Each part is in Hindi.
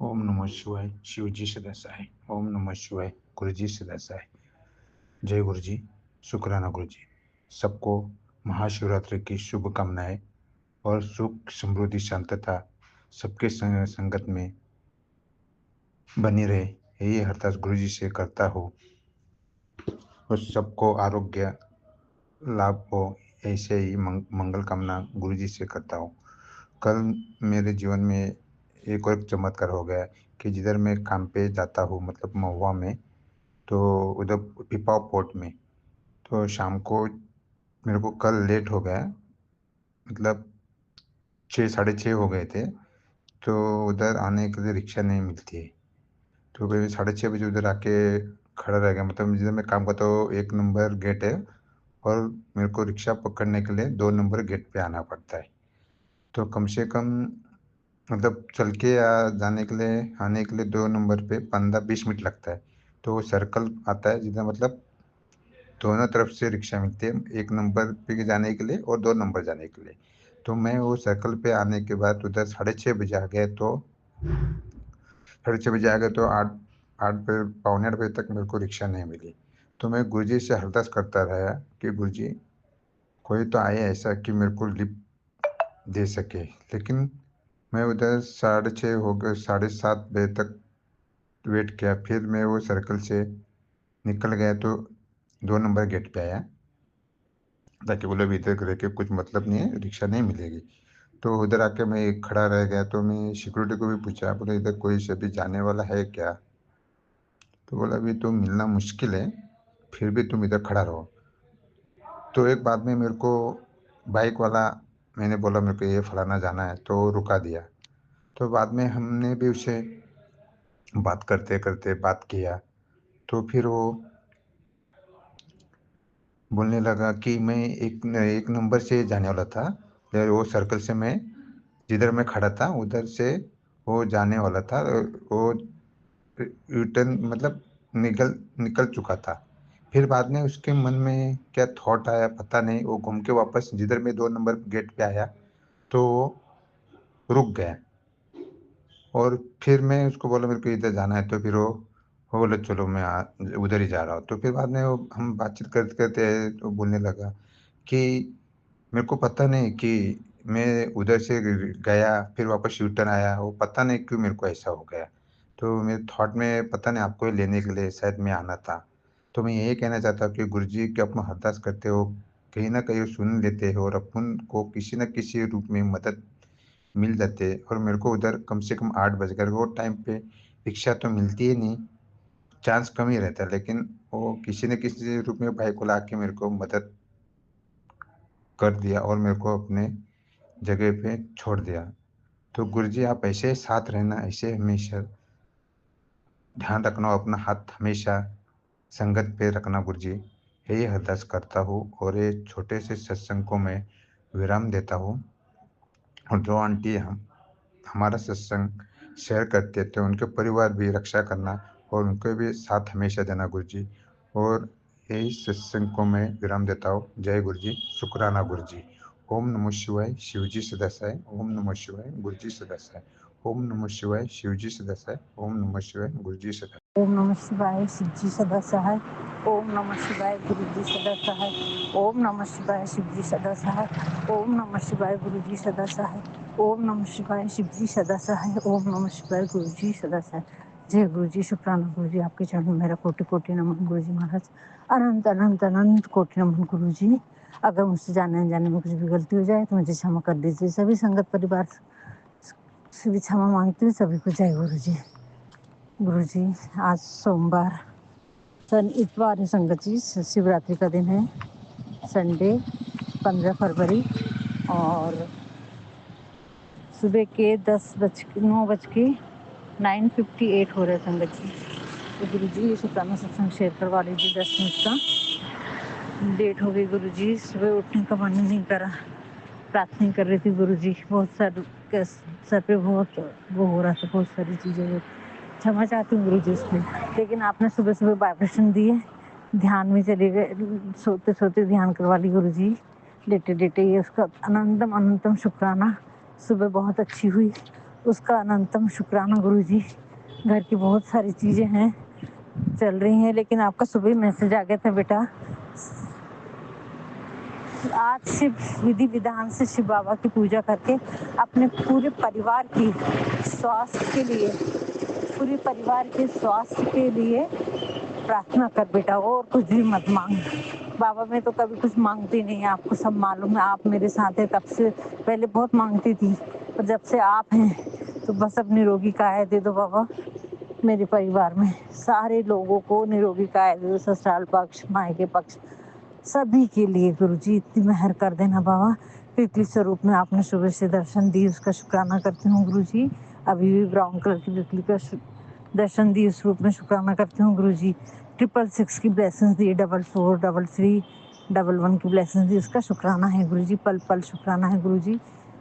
ओम नमः शिवाय, शिवजी सदा सहाय। ओम नमः शिवाय, गुरुजी सदा सहाय। जय गुरुजी, शुक्राना गुरुजी। सबको महाशिवरात्रि की शुभकामनाएं और सुख, समृद्धि, शांतता सबके संगत में बनी रहे, यही अरदास गुरुजी से करता हूँ और सबको आरोग्य लाभ हो, ऐसे ही मंगल कामना गुरुजी से करता हूँ। कल मेरे जीवन में एक और चमत्कार हो गया कि जिधर मैं काम पे जाता हूँ, मतलब महुआ में, तो उधर पिपाव पोर्ट में, तो शाम को मेरे को कल लेट हो गया, मतलब 6 साढ़े 6 हो गए थे। तो उधर आने के लिए रिक्शा नहीं मिलती है, तो मैं साढ़े 6 बजे उधर आके खड़ा रह गया। मतलब जिधर मैं काम करता हूँ 1 नंबर गेट है और मेरे को रिक्शा पकड़ने के लिए 2 नंबर गेट पे आना पड़ता है। तो कम से कम मतलब चल के जाने के लिए, आने के लिए 2 नंबर पे 15-20 मिनट लगता है। तो वो सर्कल आता है जिधर, मतलब दोनों तरफ से रिक्शा मिलती है, 1 नंबर पे जाने के लिए और 2 नंबर जाने के लिए। तो मैं वो सर्कल पे आने के बाद उधर साढ़े 6 बजे आ गया, तो साढ़े 6 बजे आ गए तो 8 8 बजे, पौने 8 बजे तक मेरे को रिक्शा नहीं मिली। तो मैं गुरुजी से अरदास करता रहा कि गुरुजी, कोई तो आए ऐसा कि मेरे को लिफ्ट दे सके। लेकिन मैं उधर साढ़े 6 हो गए, साढ़े 7 बजे तक वेट किया। फिर मैं वो सर्कल से निकल गया तो 2 नंबर गेट पे आया, ताकि बोले अभी इधर रह के कुछ मतलब नहीं है, रिक्शा नहीं मिलेगी। तो उधर आके मैं खड़ा रह गया, तो मैं सिक्योरिटी को भी पूछा, बोले इधर कोई से भी जाने वाला है क्या? तो बोला अभी तो मिलना मुश्किल है, फिर भी तुम इधर खड़ा रहो। तो एक बाद में मेरे को बाइक वाला, मैंने बोला मेरे को ये फलाना जाना है, तो रुका दिया। तो बाद में हमने भी उससे बात करते करते बात किया, तो फिर वो बोलने लगा कि मैं एक नंबर से जाने वाला था, वो सर्कल से मैं जिधर मैं खड़ा था उधर से वो जाने वाला था। वो रिटर्न, मतलब निकल निकल चुका था। फिर बाद में उसके मन में क्या थॉट आया पता नहीं, वो घूम के वापस जिधर मैं 2 नंबर गेट पे आया, तो वो रुक गया। और फिर मैं उसको बोला मेरे को इधर जाना है, तो फिर वो बोला चलो मैं उधर ही जा रहा हूँ। तो फिर बाद में वो हम बातचीत करते-करते तो बोलने लगा कि मेरे को पता नहीं कि मैं उधर से गया फिर वापस यू टर्न आया, वो पता नहीं क्यों मेरे को ऐसा हो गया। तो मेरे थॉट में पता नहीं आपको ही लेने के लिए शायद मैं आना था। तो मैं यही कहना चाहता हूँ कि गुरुजी के आप अरदास करते हो, कहीं न कहीं वो सुन लेते हो और अपन को किसी न किसी रूप में मदद मिल जाते। और मेरे को उधर कम से कम 8 बज गए, वो टाइम पे रिक्शा तो मिलती ही नहीं, चांस कम ही रहता है। लेकिन वो किसी न किसी रूप में भाई को ला के मेरे को मदद कर दिया और मेरे को अपने जगह पे छोड़ दिया। तो गुरुजी आप ऐसे साथ रहना, ऐसे हमेशा ध्यान रखना, अपना हाथ हमेशा संगत पे रखना गुरुजी। यही अरदास करता हूँ और ये छोटे से सत्संग को मैं विराम देता हूँ। और जो आंटी हम हमारा सत्संग शेयर करते थे, उनके परिवार भी रक्षा करना और उनको भी साथ हमेशा देना गुरुजी। और यही सत्संग को मैं विराम देता हूँ। जय गुरुजी, शुक्राना गुरुजी। ओम नमः शिवाय, शिवजी सदा सहाय। ओम नमः शिवाय, गुरुजी सदा सहाय। ओम नमः शिवाय, शिवजी सदा सहाय। ओम नमः शिवाय, गुरुजी सदा। ओम नमः शिवाय, शिवजी सदा सहाय। ओम नमः शिवाय, गुरुजी सदा सहाय। ओम नमः शिवाय, शिवजी सदा सहाय। ओम नमः शिवाय, गुरुजी सदा सहाय। ओम नमः शिवाय, शिवजी सदा सहाय। ओम नमः शिवाय, गुरुजी सदा सहाय। जय गुरुजी, शुक्राना गुरुजी, आपके चरणों में मेरा कोटि कोटि नमन गुरुजी महाराज। अनंत अनंत अनंत कोटि नमन गुरुजी। अगर मुझसे जाने अनजाने में कुछ भी गलती हो जाए तो मुझे क्षमा कर दीजिए। सभी संगत परिवार से भी क्षमा मांगती हूँ। सभी को जय गुरुजी। गुरुजी, आज सोमवार सन इतवार है संगत जी, शिवरात्रि का दिन है, संडे 15 फरवरी, और सुबह के 9:58 हो रहे संगत जी। तो गुरु जी ये शुक्राना सत्संग शेयर करवा लीजिए 10 मिनट का। लेट हो गई गुरु जी, सुबह उठने का मन नहीं करा, प्रार्थना कर रही थी गुरु जी। बहुत सर पे बहुत वो हो रहा था, बहुत सारी चीज़ें। क्षमा चाहती हूँ गुरु जी उसमें, लेकिन आपने सुबह सुबह वाइब्रेशन दिए, ध्यान में चले गए, सोते सोते ध्यान करवा ली गुरु जी, लेटे लेटे। ये उसका अनंतम अनंतम शुक्राना। सुबह बहुत अच्छी हुई उसका अनंतम शुक्राना गुरु जी। घर की बहुत सारी चीज़ें हैं, चल रही हैं, लेकिन आपका सुबह मैसेज आ गया था बेटा, आज शिव विधि विधान से शिव बाबा की पूजा करके अपने पूरे परिवार की स्वास्थ्य के लिए, पूरे परिवार के स्वास्थ्य के लिए प्रार्थना कर बेटा, और कुछ भी मत मांग। बाबा मैं तो कभी कुछ मांगती नहीं, आपको सब मालूम है, आप मेरे साथ है तब से। पहले बहुत मांगती थी, पर जब से आप हैं तो बस अब निरोगी काया दे दो बाबा। मेरे परिवार में सारे लोगों को निरोगी काया दे दो, ससुराल पक्ष, मायके पक्ष, सभी के लिए गुरुजी इतनी मेहर कर देना बाबा। तितली स्वरूप में आपने सुबह से दर्शन दी, उसका शुक्राना करती हूँ गुरुजी। अभी भी ब्राउन कलर की तितली का दर्शन दी, उस रूप में शुक्राना करती हूँ गुरुजी। 666 की ब्लेसिंग्स दी, 44 33 11 की ब्लेसिंग्स दी, उसका शुक्राना है गुरुजी। पल पल शुक्राना है गुरुजी।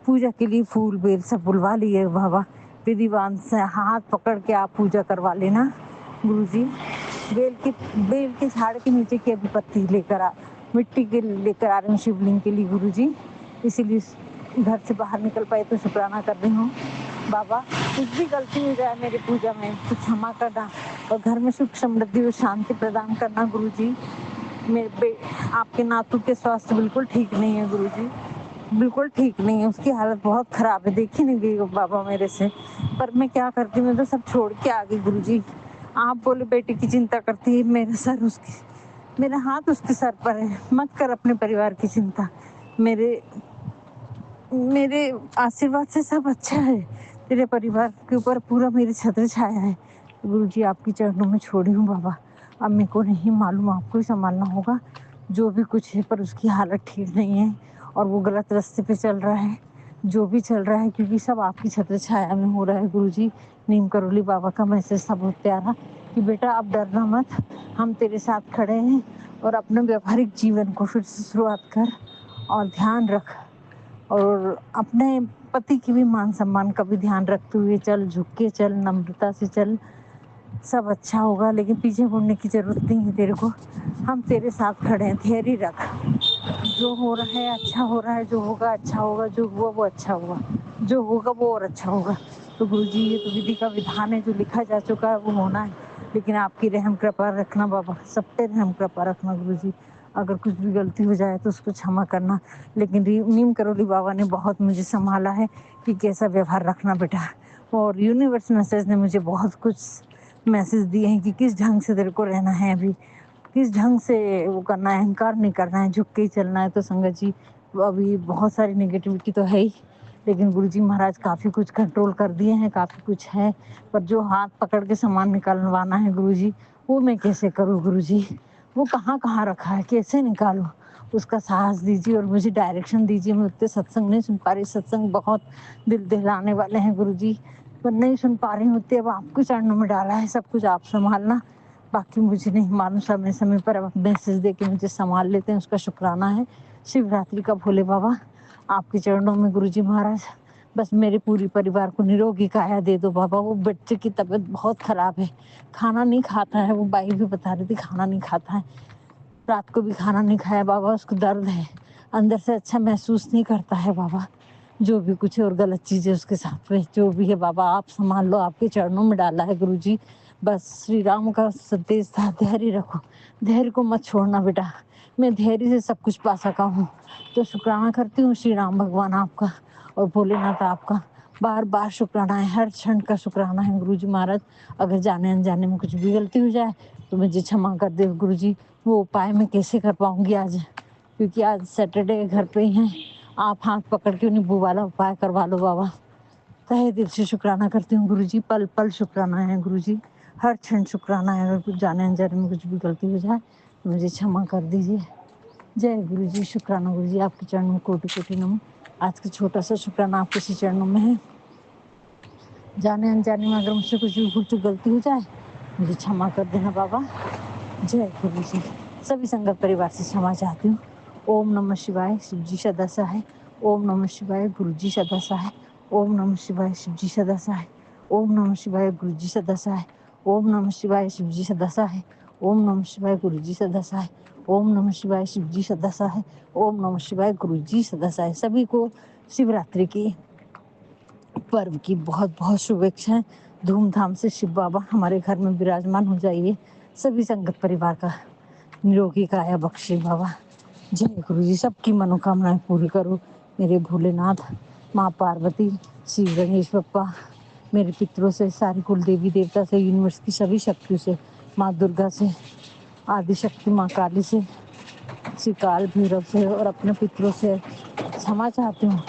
पूजा के लिए फूल बेल सब बुलवा लिए बाबा, विधिवान से हाथ पकड़ के आप पूजा करवा लेना गुरुजी। बेल के झाड़ के नीचे की अभी पत्ती लेकर आ, मिट्टी के लेकर आ रही हूँ शिवलिंग के लिए गुरुजी। इसीलिए घर से बाहर निकल पाए तो शुक्राना कर रही हूँ बाबा। कुछ भी गलती हो जाए मेरी पूजा में तो क्षमा करना, और घर में सुख समृद्धि और शांति प्रदान करना गुरुजी। आपके नातू के स्वास्थ्य बिल्कुल ठीक नहीं है गुरुजी, बिल्कुल ठीक नहीं है, उसकी हालत बहुत खराब है, देखी नहीं गई बाबा मेरे से। पर मैं क्या करती, मैं तो सब छोड़ के आ गई गुरुजी। आप बोले बेटी की चिंता करती है, मेरा हाथ उसके सर पर है, मत कर अपने परिवार की चिंता। मेरे मेरे आशीर्वाद से सब अच्छा है, तेरे परिवार के ऊपर पूरा मेरी छत्र छाया है गुरुजी। आपके चरणों में छोड़ी हूँ बाबा। अब मेरे को नहीं मालूम, आपको ही संभालना होगा जो भी कुछ है, पर उसकी हालत ठीक नहीं है और वो गलत रास्ते पे चल रहा है, जो भी चल रहा है, क्योंकि सब आपकी छत्र छाया में हो रहा है गुरुजी। नीम करोली बाबा का मैसेज था बहुत प्यारा कि बेटा अब डरना मत, हम तेरे साथ खड़े हैं, और अपने व्यवहारिक जीवन को फिर से शुरुआत कर और ध्यान रख, और अपने पति की भी मान सम्मान का भी ध्यान रखते हुए चल, झुक के चल, नम्रता से चल, सब अच्छा होगा। लेकिन पीछे मुड़ने की जरूरत नहीं है तेरे को, हम तेरे साथ खड़े हैं, धैर्य रख। जो हो रहा है अच्छा हो रहा है, जो होगा अच्छा होगा, जो हुआ वो अच्छा हुआ, जो होगा वो और अच्छा होगा। तो गुरुजी ये तो विधि का विधान है, जो लिखा जा चुका है वो होना है, लेकिन आपकी रहम कृपा रखना बाबा, सब पे रहम कृपा रखना गुरुजी। अगर कुछ भी गलती हो जाए तो उसको क्षमा करना। लेकिन नीम करोली बाबा ने बहुत मुझे संभाला है कि कैसा व्यवहार रखना बेटा, और यूनिवर्स मैसेज ने मुझे बहुत कुछ मैसेज दिए हैं कि किस ढंग से तेरे को रहना है, अभी किस ढंग से वो करना है, अहंकार नहीं करना है, झुक के ही चलना है। तो संगत जी अभी बहुत सारी नेगेटिविटी तो है ही, लेकिन गुरुजी महाराज काफ़ी कुछ कंट्रोल कर दिए हैं, काफ़ी कुछ है, पर जो हाथ पकड़ के सामान निकलवाना है गुरुजी, वो मैं कैसे करूँ गुरुजी, वो कहाँ कहाँ रखा है, कैसे निकालूँ, उसका साहस दीजिए और मुझे डायरेक्शन दीजिए। मैं उतने सत्संग नहीं सुन पा रही, सत्संग बहुत दिल दहलाने वाले हैं गुरुजी, पर नहीं सुन पा रही होती। अब आपके चरणों में डाला है, सब कुछ आप संभालना, बाकी मुझे नहीं मालूम। समय समय पर अब मैसेज दे के मुझे संभाल लेते हैं, उसका शुक्राना है। शिवरात्रि का भोले बाबा आपके चरणों में गुरुजी महाराज, बस मेरे पूरी परिवार को निरोगी काया दे दो बाबा। वो बच्चे की तबीयत बहुत खराब है, खाना नहीं खाता है, वो बाई भी बता रही थी खाना नहीं खाता है, रात को भी खाना नहीं खाया बाबा, उसको दर्द है, अंदर से अच्छा महसूस नहीं करता है बाबा। जो भी कुछ है और गलत चीज़ है उसके साथ में, जो भी है बाबा आप संभाल लो, आपके चरणों में डाला है गुरुजी। बस श्री राम का संदेश था, धैर्य रखो, धैर्य को मत छोड़ना बेटा। मैं धैर्य से सब कुछ पा सका हूँ, तो शुक्राना करती हूँ श्री राम भगवान आपका और भोलेनाथ आपका, बार बार शुक्राना है, हर क्षण का शुक्राना है गुरुजी महाराज। अगर जाने अनजाने में कुछ भी गलती हो जाए तो मुझे क्षमा कर दे गुरुजी। वो उपाय मैं कैसे कर पाऊंगी आज, क्योंकि आज सैटरडे घर पे ही हैं। आप हाथ पकड़ के नींबू वाला उपाय करवा लो बाबा। तहे दिल से शुक्राना करती हूँ गुरुजी, पल पल शुक्राना है गुरुजी, हर क्षण शुक्राना है। अगर कुछ जाने अनजाने में कुछ भी गलती हो जाए तो मुझे क्षमा कर दीजिए। जय गुरुजी, शुक्राना गुरुजी, आपके चरणों में कोटि कोटि नमन। आज का छोटा सा शुक्राना आपके श्री चरणों में है। जाने अनजाने में अगर मुझसे कुछ भी भूल चूक गलती हो जाए मुझे क्षमा कर देना बाबा। जय गुरु जी। सभी संगत परिवार से क्षमा चाहती हूँ। ओम नमः शिवाय, शिव जी सदा सहाय। ओम नमः शिवाय, गुरु जी सदा सहाय। ओम नमः शिवाय, शिव जी सदा सहाय। ओम नमः शिवाय, गुरु जी सदा सहाय। ओम नमः शिवाय, शिव जी सदा सहाय। ओम नमः शिवाय, गुरु जी सदा सहाय। ओम नमः शिवाय, शिव जी सदा सहाय। ओम नमः शिवाय, गुरु जी सदा सहाय। सभी को शिवरात्रि की पर्व की बहुत बहुत शुभेच्छाएं। धूमधाम से शिव बाबा हमारे घर में विराजमान हो जाइए। सभी संगत परिवार का निरोगी काया बख्शे बाबा। जय गुरु जी। सबकी मनोकामनाएं पूरी करो मेरे भोलेनाथ। माँ पार्वती, श्री गणेश बप्पा, मेरे पितरों से, सारी कुल देवी देवता से, यूनिवर्स की सभी शक्तियों से, माँ दुर्गा से, आदि शक्ति माँ काली से, श्री काल भैरव से और अपने पितरों से क्षमा चाहती हूँ।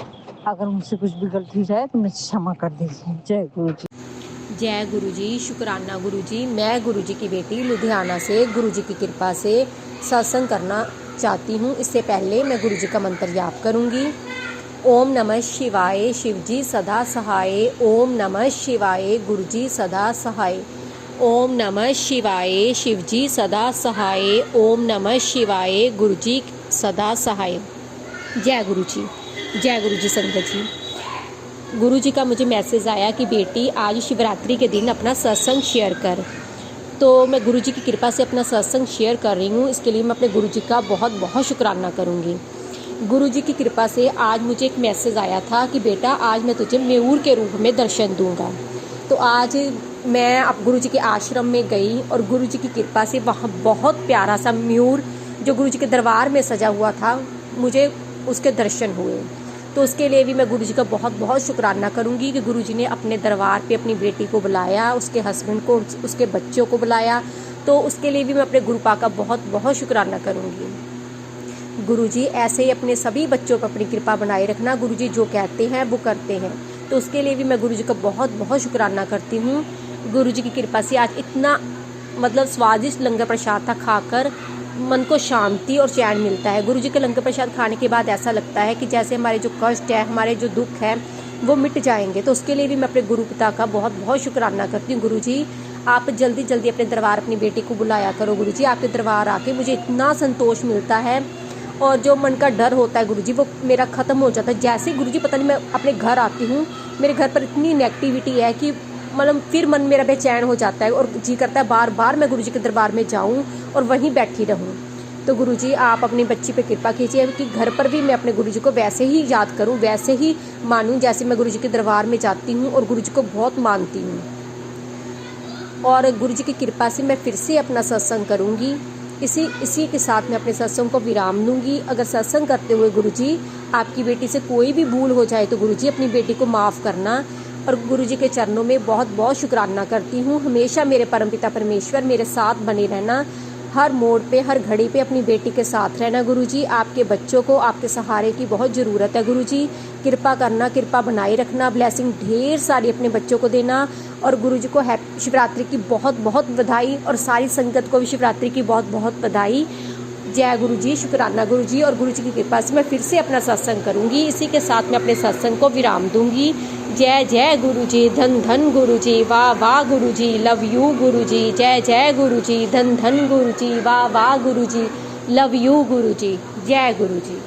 अगर मुझसे कुछ भी गलती जाए तो मुझे क्षमा कर दीजिए। जय गुरु जी। जय गुरु जी। शुक्राना गुरु जी। मैं गुरु जी की बेटी लुधियाना से गुरु जी की कृपा से सत्संग करना चाहती हूँ। इससे पहले मैं गुरु जी का मंत्र याद करूँगी। ओम नमः शिवाय, शिव जी सदा सहाय। ओम नमः शिवाय, गुरु जी सदा सहाय। ओम नमः शिवाय, शिव जी सदा सहाय। ओम नमः शिवाय, गुरु जी सदा सहाय। जय गुरु जी। जय गुरु जी। संगत जी, गुरु जी का मुझे मैसेज आया कि बेटी आज शिवरात्रि के दिन अपना सत्संग शेयर कर। तो मैं गुरु जी की कृपा से अपना सत्संग शेयर कर रही हूँ। इसके लिए मैं अपने गुरु जी का बहुत बहुत शुक्राना करूँगी। गुरु जी की कृपा से आज मुझे एक मैसेज आया था कि बेटा आज मैं तुझे मयूर के रूप में दर्शन दूंगा। तो आज मैं अब गुरु जी के आश्रम में गई और गुरु जी की कृपा से वहाँ बहुत प्यारा सा मयूर जो गुरु जी के दरबार में सजा हुआ था, मुझे उसके दर्शन हुए। तो उसके लिए भी मैं गुरु जी का बहुत बहुत शुक्राना करूंगी कि गुरु जी ने अपने दरबार पे अपनी बेटी को बुलाया, उसके हस्बैंड को, उसके बच्चों को बुलाया। तो उसके लिए भी मैं अपने गुरुपा का बहुत बहुत शुक्राना करूंगी। गुरु जी ऐसे ही अपने सभी बच्चों पर अपनी कृपा बनाए रखना। गुरु जी जो कहते हैं वो करते हैं। तो उसके लिए भी मैं गुरु जी का बहुत बहुत शुक्राना करती हूँ। गुरु जी की कृपा से आज इतना स्वादिष्ट लंगर प्रसाद था, खाकर मन को शांति और चैन मिलता है। गुरु जी के लंगर प्रसाद खाने के बाद ऐसा लगता है कि जैसे हमारे जो कष्ट है, हमारे जो दुख है वो मिट जाएंगे। तो उसके लिए भी मैं अपने गुरु पिता का बहुत बहुत शुक्राना करती हूँ। गुरु जी आप जल्दी जल्दी अपने दरबार अपनी बेटी को बुलाया करो। गुरु जी आपके दरबार आके मुझे इतना संतोष मिलता है और जो मन का डर होता है गुरु जी वो मेरा ख़त्म हो जाता है। जैसे गुरु जी पता नहीं मैं अपने घर आती हूँ, मेरे घर पर इतनी नेगेटिविटी है कि फिर मन मेरा बेचैन हो जाता है और जी करता है बार बार मैं गुरु जी के दरबार में जाऊं और वहीं बैठी रहूं। तो गुरु जी आप अपनी बच्ची पे कृपा कीजिए कि घर पर भी मैं अपने गुरु जी को वैसे ही याद करूं, वैसे ही मानूं जैसे मैं गुरु जी के दरबार में जाती हूं और गुरु जी को बहुत मानती हूं। और गुरु जी की कृपा से मैं फिर से अपना सत्संग करूंगी। इसी के साथ मैं अपने सत्संग को विराम दूंगी। अगर सत्संग करते हुए गुरु जी आपकी बेटी से कोई भी भूल हो जाए तो गुरु जी अपनी बेटी को माफ़ करना। और गुरु जी के चरणों में बहुत बहुत शुक्राना करती हूँ। हमेशा मेरे परमपिता परमेश्वर मेरे साथ बने रहना, हर मोड़ पे, हर घड़ी पे अपनी बेटी के साथ रहना। गुरु जी आपके बच्चों को आपके सहारे की बहुत ज़रूरत है। गुरु जी कृपा करना, कृपा बनाए रखना, ब्लेसिंग ढेर सारी अपने बच्चों को देना। और गुरु जी को शिवरात्रि की बहुत बहुत बधाई और सारी संगत को भी शिवरात्रि की बहुत बहुत बधाई। जय गुरु जी। शुक्राना गुरु जी। और गुरु जी की कृपा से मैं फिर से अपना सत्संग करूंगी। इसी के साथ मैं अपने सत्संग को विराम दूंगी। जय जय गुरु जी। धन धन गुरु जी। वाह वाह गुरु जी। लव यू गुरु जी। जय जय गुरु जी। धन धन गुरु जी। वाह वाह गुरु जी। लव यू गुरु जी। जय गुरु जी।